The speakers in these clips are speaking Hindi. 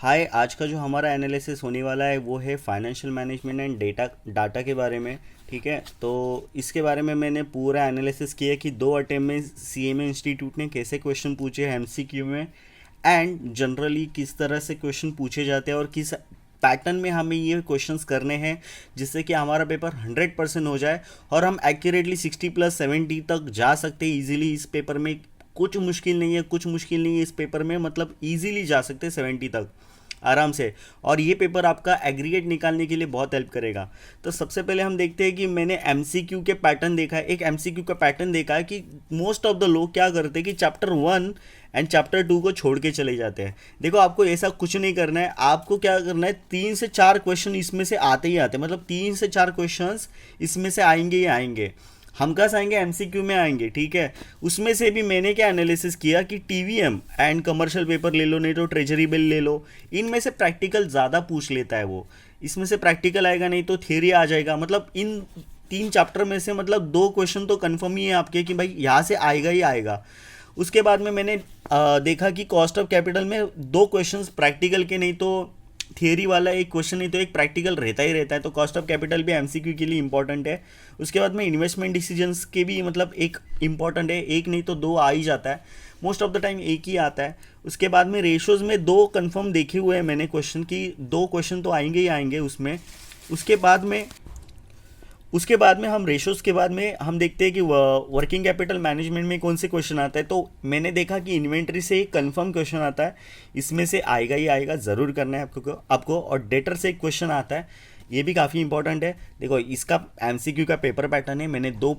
हाय, आज का जो हमारा एनालिसिस होने वाला है वो है financial management and data data के बारे में। ठीक है, तो इसके बारे में मैंने पूरा एनालिसिस किया कि 2 अटेम्प्ट में सीएमए इंस्टीट्यूट ने कैसे क्वेश्चन पूछे हैं एमसीक्यू में, एंड जनरली किस तरह से क्वेश्चन पूछे जाते हैं और किस पैटर्न में हमें ये क्वेश्चंस करने हैं जिससे कि हमारा पेपर 100% हो जाए और हम एक्यूरेटली 60+70 तक जा सकते हैं इजीली इस पेपर में। कुछ मुश्किल नहीं है, कुछ मुश्किल नहीं है इस पेपर में, मतलब इजीली जा सकते हैं 70 तक आराम से। और ये पेपर आपका एग्रीगेट निकालने के लिए बहुत हेल्प करेगा। तो सबसे पहले हम देखते हैं कि मैंने एमसीक्यू के पैटर्न देखा है, एक एमसीक्यू का पैटर्न देखा है कि मोस्ट ऑफ द लोग क्या करते हैं कि चैप्टर 1 एंड चैप्टर 2 को छोड़ के चले जाते हैं। देखो, आपको ऐसा कुछ नहीं करना है। आपको क्या करना है, 3 से 4 क्वेश्चन इसमें से आते ही आते हैं, मतलब 3 से 4 क्वेश्चन इसमें से आएंगे ही आएंगे। हम कहाँ से आएंगे, एमसीक्यू में आएंगे। ठीक है, उसमें से भी मैंने क्या एनालिसिस किया कि टीवीएम एंड कमर्शियल पेपर ले लो, नहीं तो ट्रेजरी बिल ले लो, इनमें से प्रैक्टिकल ज़्यादा पूछ लेता है वो। इसमें से प्रैक्टिकल आएगा, नहीं तो थ्योरी आ जाएगा। मतलब इन 3 चैप्टर में से मतलब 2 क्वेश्चन तो कन्फर्म ही है आपके कि भाई यहाँ से आएगा ही आएगा। उसके बाद में मैंने देखा कि कॉस्ट ऑफ कैपिटल में 2 क्वेश्चंस प्रैक्टिकल के, नहीं तो थियरी वाला एक क्वेश्चन, नहीं तो एक प्रैक्टिकल रहता ही रहता है। तो कॉस्ट ऑफ कैपिटल भी एमसीक्यू के लिए इंपॉर्टेंट है। उसके बाद में इन्वेस्टमेंट डिसीजंस के भी मतलब एक इंपॉर्टेंट है, एक नहीं तो 2 आ ही जाता है, मोस्ट ऑफ द टाइम एक ही आता है। उसके बाद में रेशोज में 2 कंफर्म देखे हुए हैं मैंने क्वेश्चन की, 2 क्वेश्चन तो आएंगे ही आएंगे उसमें। उसके बाद में उसके बाद में हम रेशोज के बाद में हम देखते हैं कि वर्किंग कैपिटल मैनेजमेंट में कौन से क्वेश्चन आता है। तो मैंने देखा कि इन्वेंट्री से एक कंफर्म क्वेश्चन आता है, इसमें से आएगा ही आएगा, ज़रूर करना है आपको। और डेटर से एक क्वेश्चन आता है, ये भी काफ़ी इंपॉर्टेंट है। देखो, इसका एमसीक्यू का पेपर पैटर्न है, मैंने 2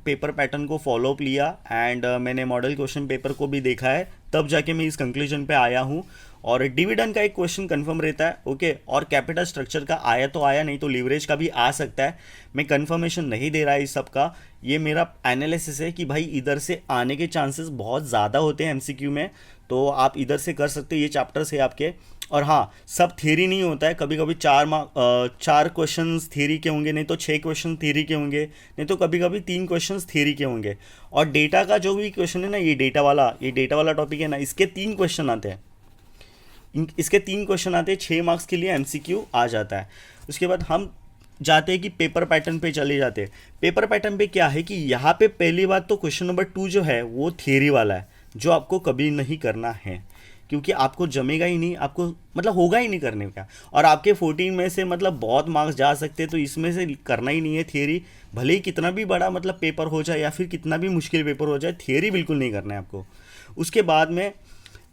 पेपर पैटर्न को फॉलो अप लिया एंड मैंने मॉडल क्वेश्चन पेपर को भी देखा है, तब जाके मैं इस कंक्लूजन पे आया हूँ। और डिविडेंड का एक क्वेश्चन कंफर्म रहता है, ओके। और कैपिटल स्ट्रक्चर का आया तो आया, नहीं तो लीवरेज का भी आ सकता है। मैं कंफर्मेशन नहीं दे रहा इस सब का, ये मेरा एनालिसिस है कि भाई इधर से आने के चांसेस बहुत ज़्यादा होते हैं एमसीक्यू में, तो आप इधर से कर सकते हो, ये चैप्टर्स है आपके। और हाँ, सब थियरी नहीं होता है, कभी कभी 4 क्वेश्चन थियरी के होंगे, नहीं तो 6 क्वेश्चन थियरी के होंगे, नहीं तो कभी कभी 3 क्वेश्चन थियरी के होंगे। और डेटा का जो भी क्वेश्चन है ना, ये डेटा वाला टॉपिक है ना, इसके 3 क्वेश्चन आते हैं। इसके 3 क्वेश्चन आते हैं, 6 मार्क्स के लिए एमसीक्यू आ जाता है। उसके बाद हम जाते हैं कि पेपर पैटर्न पे चले जाते हैं। पेपर पैटर्न पे क्या है कि यहाँ पे पहली बात तो क्वेश्चन नंबर 2 जो है वो थियरी वाला है, जो आपको कभी नहीं करना है, क्योंकि आपको जमेगा ही नहीं, आपको मतलब होगा ही नहीं करने का। और आपके 14 में से मतलब बहुत मार्क्स जा सकते हैं, तो इसमें से करना ही नहीं है थियरी। भले ही कितना भी बड़ा मतलब पेपर हो जाए या फिर कितना भी मुश्किल पेपर हो जाए, थियरी बिल्कुल नहीं करना है आपको। उसके बाद में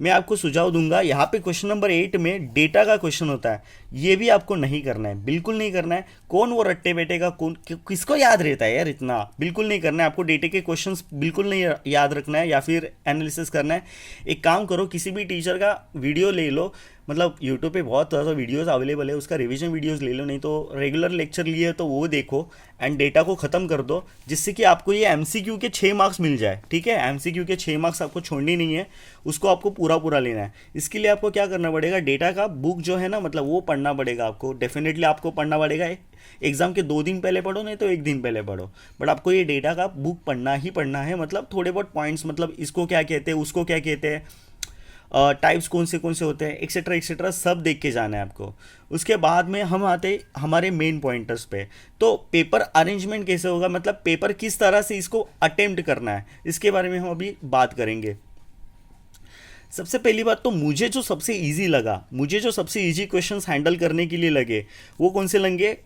मैं आपको सुझाव दूंगा, यहाँ पे क्वेश्चन नंबर 8 में डेटा का क्वेश्चन होता है, ये भी आपको नहीं करना है, बिल्कुल नहीं करना है। कौन वो रट्टे बैठेगा, कौन किसको याद रहता है यार इतना, बिल्कुल नहीं करना है आपको। डेटा के क्वेश्चंस बिल्कुल नहीं याद रखना है या फिर एनालिसिस करना है। एक काम करो, किसी भी टीचर का वीडियो ले लो, मतलब यूट्यूब पे बहुत ज़्यादा वीडियोस अवेलेबल है, उसका रिवीजन वीडियोस ले लो, नहीं तो रेगुलर लेक्चर लिए तो वो देखो एंड डेटा को ख़त्म कर दो, जिससे कि आपको ये एमसीक्यू के 6 मार्क्स मिल जाए। ठीक है, एमसीक्यू के 6 मार्क्स आपको छोड़नी नहीं है, उसको आपको पूरा पूरा लेना है। इसके लिए आपको क्या करना पड़ेगा, डेटा का बुक जो है ना, मतलब वो पढ़ना पड़ेगा आपको, डेफिनेटली आपको पढ़ना पड़ेगा। एग्जाम के 2 दिन पहले पढ़ो, नहीं तो 1 दिन पहले पढ़ो, बट आपको ये डेटा का बुक पढ़ना ही पढ़ना है। मतलब थोड़े बहुत पॉइंट्स, मतलब इसको क्या कहते हैं, उसको क्या कहते हैं, टाइप्स कौन से होते हैं, एक्सेट्रा एक्सेट्रा, सब देख के जाना है आपको। उसके बाद में हम आते हमारे मेन पॉइंटर्स पे। तो पेपर अरेंजमेंट कैसे होगा, मतलब पेपर किस तरह से इसको अटेम्प्ट करना है, इसके बारे में हम अभी बात करेंगे। सबसे पहली बात तो मुझे जो सबसे इजी क्वेश्चंस हैंडल करने के लिए लगे, वो कौन से लगे,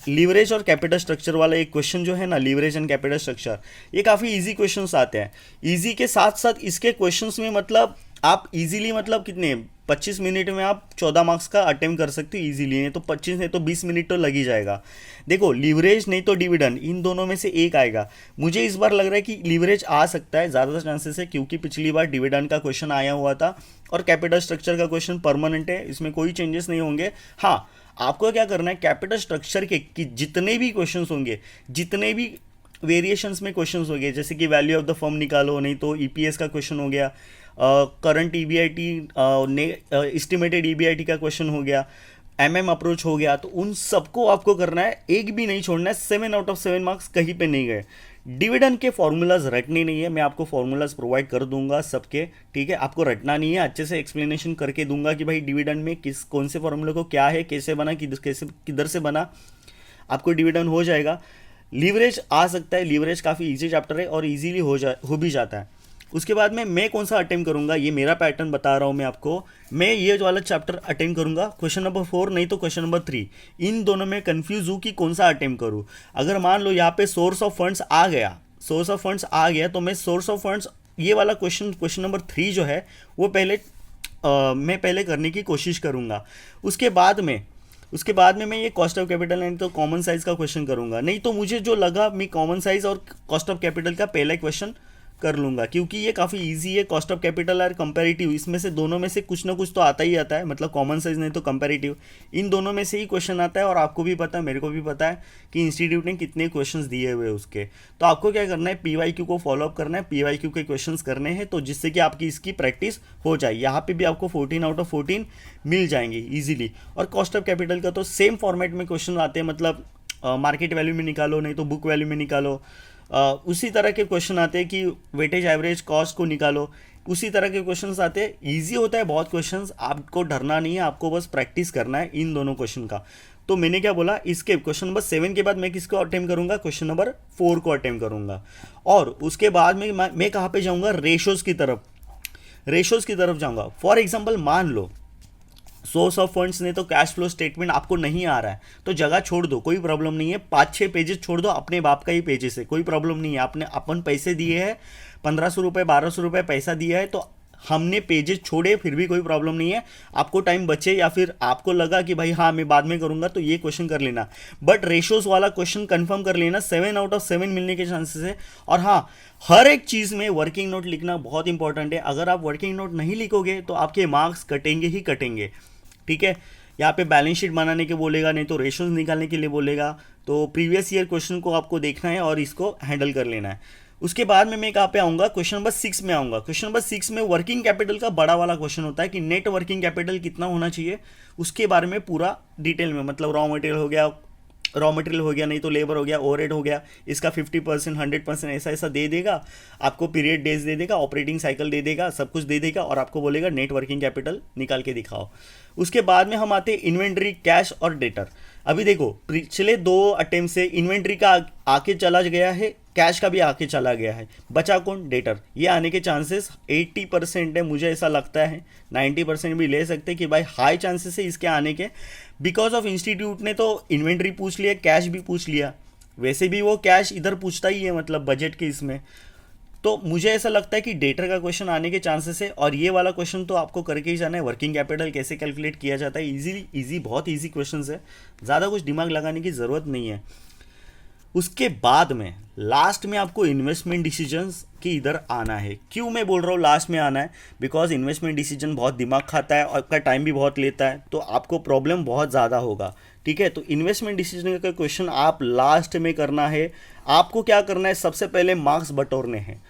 लीवरेज और कैपिटल स्ट्रक्चर वाला एक क्वेश्चन जो है ना, लीवरेज एंड कैपिटल स्ट्रक्चर, ये काफ़ी इजी क्वेश्चंस आते हैं। इजी के साथ साथ इसके क्वेश्चंस में मतलब आप इजीली मतलब कितने 25 मिनट में आप 14 मार्क्स का अटेम्प्ट कर सकते हो इजीली, नहीं तो 25 नहीं तो 20 मिनट तो लग ही जाएगा। देखो, लीवरेज नहीं तो डिविडेंड, इन दोनों में से एक आएगा। मुझे इस बार लग रहा है कि लीवरेज आ सकता है, ज़्यादा चांसेस है, क्योंकि पिछली बार डिविडेंड का क्वेश्चन आया हुआ था और कैपिटल स्ट्रक्चर का क्वेश्चन परमानेंट है, इसमें कोई चेंजेस नहीं होंगे। हाँ, आपको क्या करना है, कैपिटल स्ट्रक्चर के कि जितने भी क्वेश्चंस होंगे, जितने भी वेरिएशंस में क्वेश्चंस हो गए, जैसे कि वैल्यू ऑफ द फर्म निकालो, नहीं तो ईपीएस का क्वेश्चन हो गया, करंट ईबीआईटी ने एस्टिमेटेड ईबीआईटी का क्वेश्चन हो गया, एमएम अप्रोच हो गया, तो उन सबको आपको करना है, एक भी नहीं छोड़ना है। 7 आउट ऑफ 7 मार्क्स कहीं पे नहीं गए। डिविडेंड के फॉर्मूलाज रटने नहीं है, मैं आपको फॉर्मूलाज प्रोवाइड कर दूंगा सबके, ठीक है, आपको रटना नहीं है, अच्छे से एक्सप्लेनेशन करके दूंगा कि भाई डिविडेंड में किस कौन से फॉर्मूले को क्या है, कैसे बना, कैसे किधर से बना, आपको डिविडेंड हो जाएगा। लीवरेज आ सकता है, लीवरेज काफ़ी इजी चैप्टर है और इजीली हो भी जाता है। उसके बाद में मैं कौन सा अटेम्प्ट करूंगा, ये मेरा पैटर्न बता रहा हूँ मैं आपको, मैं ये वाला चैप्टर अटेम्प्ट करूंगा, क्वेश्चन नंबर 4 नहीं तो क्वेश्चन नंबर 3, इन दोनों में कंफ्यूज हूँ कि कौन सा अटेम्प्ट करूँ। अगर मान लो यहाँ पे सोर्स ऑफ फंड्स आ गया, सोर्स ऑफ फंड्स आ गया, तो मैं सोर्स ऑफ फंड्स ये वाला क्वेश्चन नंबर 3 जो है वो मैं पहले करने की कोशिश करूँगा। उसके बाद में मैं ये कॉस्ट ऑफ कैपिटल एंड तो कॉमन साइज का क्वेश्चन करूंगा, नहीं तो मुझे जो लगा मैं कॉमन साइज और कॉस्ट ऑफ कैपिटल का पहला क्वेश्चन कर लूंगा, क्योंकि ये काफ़ी इजी है। कॉस्ट ऑफ कैपिटल और कंपैरेटिव, इसमें से दोनों में से कुछ ना कुछ तो आता ही आता है, मतलब कॉमन साइज नहीं तो कंपैरेटिव, इन दोनों में से ही क्वेश्चन आता है। और आपको भी पता है, मेरे को भी पता है कि इंस्टीट्यूट ने कितने क्वेश्चंस दिए हुए उसके, तो आपको क्या करना है, पीवाईक्यू को फॉलोअप करना है, पीवाईक्यू के क्वेश्चंस करने हैं, तो जिससे कि आपकी इसकी प्रैक्टिस हो जाए। यहाँ पे भी आपको 14 आउट ऑफ 14 मिल जाएंगे ईजिली। और कॉस्ट ऑफ कैपिटल का तो सेम फॉर्मेट में क्वेश्चन आते हैं, मतलब मार्केट वैल्यू में निकालो, नहीं तो बुक वैल्यू में निकालो, उसी तरह के क्वेश्चन आते हैं कि वेटेज एवरेज कॉस्ट को निकालो, उसी तरह के क्वेश्चंस आते हैं। इजी होता है बहुत क्वेश्चंस, आपको डरना नहीं है, आपको बस प्रैक्टिस करना है इन दोनों क्वेश्चन का। तो मैंने क्या बोला, इसके क्वेश्चन नंबर 7 के बाद मैं किसको अटेम्प्ट करूंगा, क्वेश्चन नंबर 4 को अटेम्प्ट करूंगा। और उसके बाद में मैं कहाँ पे जाऊँगा, रेशोज़ की तरफ जाऊँगा। फॉर एग्जाम्पल मान लो सोर्स ऑफ फंड्स ने तो कैश फ्लो स्टेटमेंट आपको नहीं आ रहा है, तो जगह छोड़ दो, कोई प्रॉब्लम नहीं है, 5-6 पेजेस छोड़ दो अपने बाप का ही पेजेस है, कोई प्रॉब्लम नहीं है। आपने अपन पैसे दिए हैं, 1500 रुपये 1200 रुपये पैसा दिया है, तो हमने पेजेस छोड़े, फिर भी कोई प्रॉब्लम नहीं है। आपको टाइम बचे या फिर आपको लगा कि भाई हाँ मैं बाद में करूंगा, तो ये क्वेश्चन कर लेना, बट रेशोज वाला क्वेश्चन कंफर्म कर लेना, 7 आउट ऑफ 7 मिलने के चांसेस है। और हाँ, हर एक चीज़ में वर्किंग नोट लिखना बहुत इंपॉर्टेंट है। अगर आप वर्किंग नोट नहीं लिखोगे तो आपके मार्क्स कटेंगे ही कटेंगे, ठीक है। यहाँ पे बैलेंस शीट बनाने के बोलेगा, नहीं तो रेशोज निकालने के लिए बोलेगा, तो प्रीवियस ईयर क्वेश्चन को आपको देखना है और इसको हैंडल कर लेना है। उसके बाद में मैं कहाँ पे आऊँगा, क्वेश्चन नंबर 6 में आऊँगा। क्वेश्चन नंबर 6 में वर्किंग कैपिटल का बड़ा वाला क्वेश्चन होता है कि नेट वर्किंग कैपिटल कितना होना चाहिए, उसके बारे में पूरा डिटेल में, मतलब रॉ मटेरियल हो गया, नहीं तो लेबर हो गया, ओवरहेड हो गया, इसका 50% 100% ऐसा ऐसा दे देगा आपको, पीरियड डेज दे देगा, ऑपरेटिंग साइकिल दे देगा, सब कुछ दे देगा, और आपको बोलेगा नेट वर्किंग कैपिटल निकाल के दिखाओ। उसके बाद में हम आते हैं इन्वेंट्री, कैश और डेटर। अभी देखो पिछले 2 अटेम्प्ट से इन्वेंट्री का आके चला गया है, कैश का भी आके चला गया है, बचा कौन, डेटर। ये आने के चांसेस 80% है, मुझे ऐसा लगता है 90% भी ले सकते हैं कि भाई हाई चांसेस है इसके आने के, बिकॉज ऑफ इंस्टीट्यूट ने तो इन्वेंट्री पूछ लिया, कैश भी पूछ लिया, वैसे भी वो कैश इधर पूछता ही है, मतलब बजट के इसमें। तो मुझे ऐसा लगता है कि डेटर का क्वेश्चन आने के चांसेस है, और ये वाला क्वेश्चन तो आपको करके ही जाना है, वर्किंग कैपिटल कैसे कैलकुलेट किया जाता है, इजी बहुत इजी क्वेश्चन है, ज़्यादा कुछ दिमाग लगाने की ज़रूरत नहीं है। उसके बाद में लास्ट में आपको इन्वेस्टमेंट डिसीजंस की इधर आना है। क्यों मैं बोल रहा हूँ लास्ट में आना है, बिकॉज इन्वेस्टमेंट डिसीजन बहुत दिमाग खाता है और आपका टाइम भी बहुत लेता है, तो आपको प्रॉब्लम बहुत ज़्यादा होगा, ठीक है। तो इन्वेस्टमेंट डिसीजन का क्वेश्चन आप लास्ट में करना है। आपको क्या करना है, सबसे पहले मार्क्स बटोरने हैं।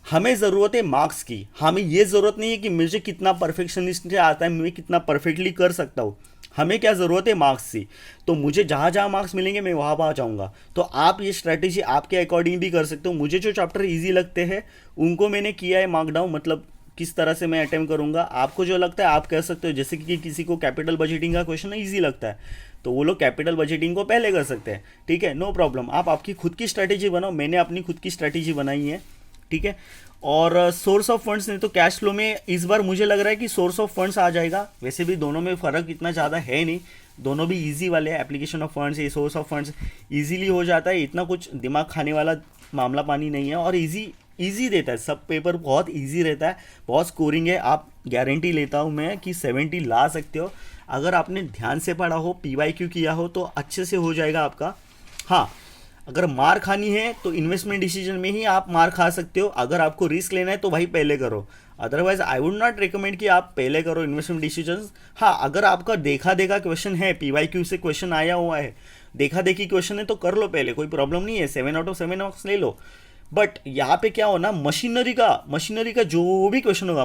हमें ज़रूरत है मार्क्स की, हमें ये ज़रूरत नहीं है कि मुझे कितना परफेक्शनिस्ट आता है, मैं कितना परफेक्टली कर सकता हूँ, हमें क्या ज़रूरत है मार्क्स की। तो मुझे जहाँ जहाँ मार्क्स मिलेंगे मैं वहाँ वहाँ जाऊँगा। तो आप ये स्ट्रैटेजी आपके अकॉर्डिंग भी कर सकते हो। मुझे जो चैप्टर इजी लगते हैं उनको मैंने किया है मार्क डाउन, मतलब किस तरह से मैं अटेम्प्ट करूँगा। आपको जो लगता है आप कह सकते हो, जैसे कि किसी को कैपिटल बजटिंग का क्वेश्चन ईजी लगता है तो वो लोग कैपिटल बजटिंग को पहले कर सकते हैं, ठीक है, नो प्रॉब्लम। आप आपकी खुद की स्ट्रैटेजी बनाओ, मैंने अपनी खुद की स्ट्रैटेजी बनाई है, ठीक है। और सोर्स ऑफ फंड्स नहीं तो कैश फ्लो में इस बार मुझे लग रहा है कि सोर्स ऑफ फंड्स आ जाएगा। वैसे भी दोनों में फ़र्क इतना ज़्यादा है नहीं, दोनों भी इजी वाले हैं। एप्लीकेशन ऑफ फंड्स, ये सोर्स ऑफ फंड्स इजीली हो जाता है, इतना कुछ दिमाग खाने वाला मामला पानी नहीं है, और इजी देता है, सब पेपर बहुत इजी रहता है, बहुत स्कोरिंग है। आप गारंटी लेता हूँ मैं कि 70 ला सकते हो, अगर आपने ध्यान से पढ़ा हो, PYQ किया हो तो अच्छे से हो जाएगा आपका। हाँ, अगर मार खानी है तो इन्वेस्टमेंट डिसीजन में ही आप मार खा सकते हो। अगर आपको रिस्क लेना है तो भाई पहले करो, otherwise I would not recommend कि आप पहले करो इन्वेस्टमेंट डिसीजंस। हाँ, अगर आपका देखा देखा क्वेश्चन है, PYQ से क्वेश्चन आया हुआ है, देखा देखी क्वेश्चन है, तो कर लो पहले, कोई प्रॉब्लम नहीं है, 7 आउट ऑफ 7 मार्क्स ले लो। बट यहाँ पे क्या हो ना, मशीनरी का जो भी क्वेश्चन होगा,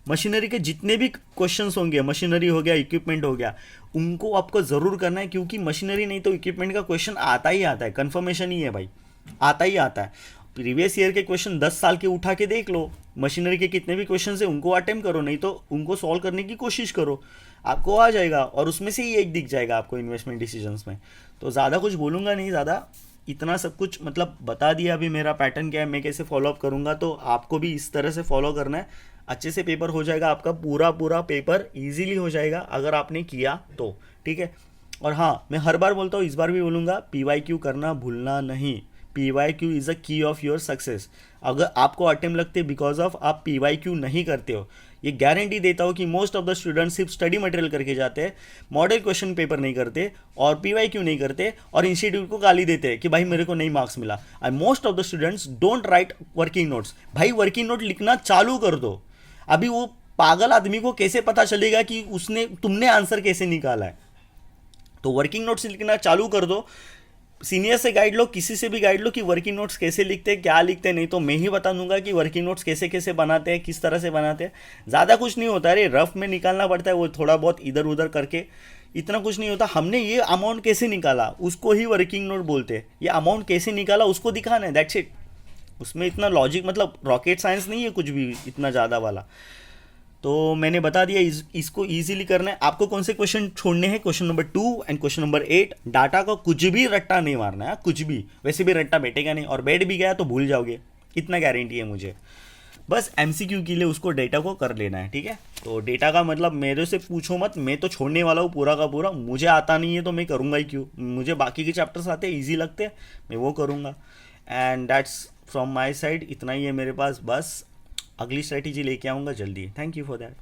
मशीनरी के जितने भी क्वेश्चंस होंगे, मशीनरी हो गया, इक्विपमेंट हो गया, उनको आपको ज़रूर करना है, क्योंकि मशीनरी नहीं तो इक्विपमेंट का क्वेश्चन आता ही आता है, कन्फर्मेशन ही है भाई, आता ही आता है। प्रीवियस ईयर के क्वेश्चन 10 साल के उठा के देख लो, मशीनरी के कितने भी क्वेश्चन है उनको अटेम्प्ट करो, नहीं तो उनको सॉल्व करने की कोशिश करो, आपको आ जाएगा, और उसमें से ही एक दिख जाएगा आपको इन्वेस्टमेंट डिसीजंस में। तो ज़्यादा कुछ बोलूँगा नहीं, ज़्यादा इतना सब कुछ मतलब बता दिया अभी मेरा पैटर्न क्या है, मैं कैसे फॉलो अप करूँगा, तो आपको भी इस तरह से फॉलो करना है। अच्छे से पेपर हो जाएगा आपका, पूरा पूरा पेपर इजीली हो जाएगा अगर आपने किया तो, ठीक है। और हाँ, मैं हर बार बोलता हूँ, इस बार भी बोलूँगा, पीवाईक्यू करना भूलना नहीं। पीवाईक्यू इज़ अ की ऑफ योर सक्सेस। अगर आपको अटेम्प्ट लगते बिकॉज ऑफ आप पीवाईक्यू नहीं करते हो, ये गारंटी देता हूँ कि मोस्ट ऑफ द स्टूडेंट्स सिर्फ स्टडी मटेरियल करके जाते हैं, मॉडल क्वेश्चन पेपर नहीं करते और पीवाईक्यू नहीं करते, और इंस्टीट्यूट को गाली देते हैं कि भाई मेरे को नहीं मार्क्स मिला। And most of the students don't write working notes. भाई वर्किंग नोट लिखना चालू कर दो। अभी वो पागल आदमी को कैसे पता चलेगा कि उसने तुमने आंसर कैसे निकाला है? तो वर्किंग नोट्स लिखना चालू कर दो। सीनियर से गाइड लो, किसी से भी गाइड लो कि वर्किंग नोट्स कैसे लिखते हैं, क्या लिखते हैं, नहीं तो मैं ही बता दूंगा कि वर्किंग नोट्स कैसे कैसे बनाते हैं, किस तरह से बनाते हैं। ज़्यादा कुछ नहीं होता, अरे रफ में निकालना पड़ता है, वो थोड़ा बहुत इधर उधर करके, इतना कुछ नहीं होता। हमने ये अमाउंट कैसे निकाला उसको ही वर्किंग नोट बोलते हैं, ये अमाउंट कैसे निकाला उसको दिखाना है, दैट्स इट। उसमें इतना लॉजिक मतलब रॉकेट साइंस नहीं है कुछ भी इतना ज़्यादा वाला। तो मैंने बता दिया, इसको इजीली करना है। आपको कौन से क्वेश्चन छोड़ने हैं? Question number 2 and question number 8। Data को कुछ भी रट्टा नहीं मारना है, कुछ भी, वैसे भी रट्टा बैठेगा नहीं, और बैठ भी गया तो भूल जाओगे, इतना गारंटी है मुझे। बस एमसीक्यू के लिए उसको डेटा को कर लेना है, ठीक है। तो डेटा का मतलब मेरे से पूछो मत, मैं तो छोड़ने वाला हूँ पूरा का पूरा, मुझे आता नहीं है तो मैं करूँगा ही क्यों। मुझे बाकी के चैप्टर्स आते हैं, ईजी लगते हैं, मैं वो करूँगा। And that's from my side, इतना ही है मेरे पास। बस अगली स्ट्रेटेजी लेके आऊँगा जल्दी। Thank you for that.